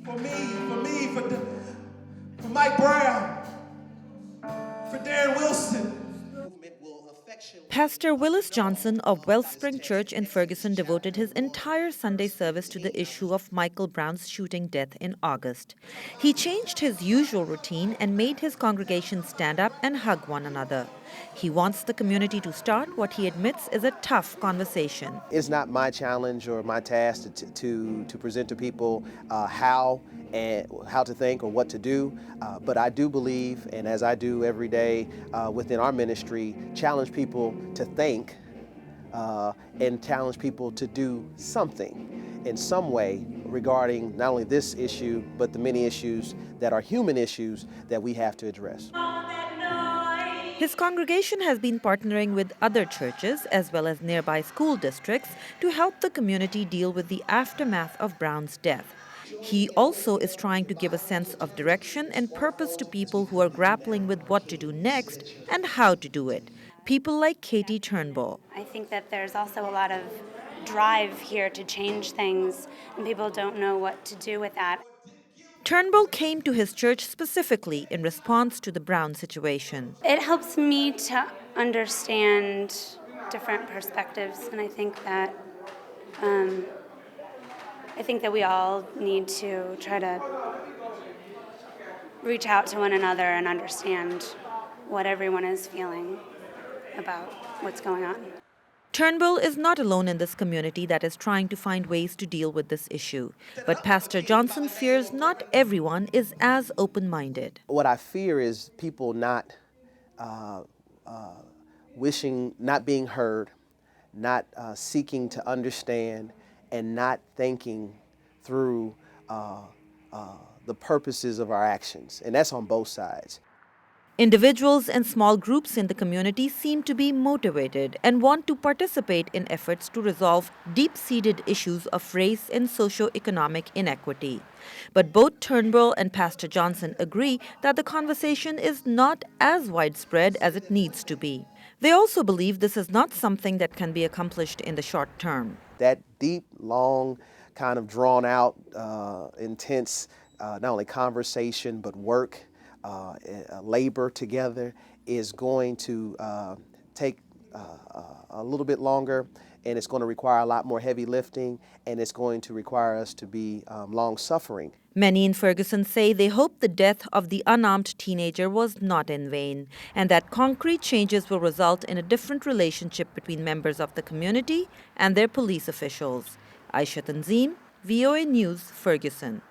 For Mike Brown, for Darren Wilson. Pastor Willis Johnson of Wellspring Church in Ferguson devoted his entire Sunday service to the issue of Michael Brown's shooting death in August. He changed his usual routine and made his congregation stand up and hug one another. He wants the community to start what he admits is a tough conversation. It's not my challenge or my task to present to people how to think or what to do, but I do believe, and as I do every day within our ministry, challenge people to think and challenge people to do something in some way regarding not only this issue, but the many issues that are human issues that we have to address. His congregation has been partnering with other churches as well as nearby school districts to help the community deal with the aftermath of Brown's death. He also is trying to give a sense of direction and purpose to people who are grappling with what to do next and how to do it. People like Katie Turnbull. I think that there's also a lot of drive here to change things, and people don't know what to do with that. Turnbull came to his church specifically in response to the Brown situation. It helps me to understand different perspectives, and I think that we all need to try to reach out to one another and understand what everyone is feeling about what's going on. Turnbull is not alone in this community that is trying to find ways to deal with this issue. But Pastor Johnson fears not everyone is as open-minded. What I fear is people not wishing, not being heard, not seeking to understand, and not thinking through the purposes of our actions. And that's on both sides. Individuals and small groups in the community seem to be motivated and want to participate in efforts to resolve deep-seated issues of race and socioeconomic inequity. But both Turnbull and Pastor Johnson agree that the conversation is not as widespread as it needs to be. They also believe this is not something that can be accomplished in the short term. That deep, long, kind of drawn-out, intense, not only conversation, but work, labor together is going to take a little bit longer, and it's going to require a lot more heavy lifting, and it's going to require us to be long-suffering. Many in Ferguson say they hope the death of the unarmed teenager was not in vain, and that concrete changes will result in a different relationship between members of the community and their police officials. Ayesha, Tanzeem, VOA News, Ferguson.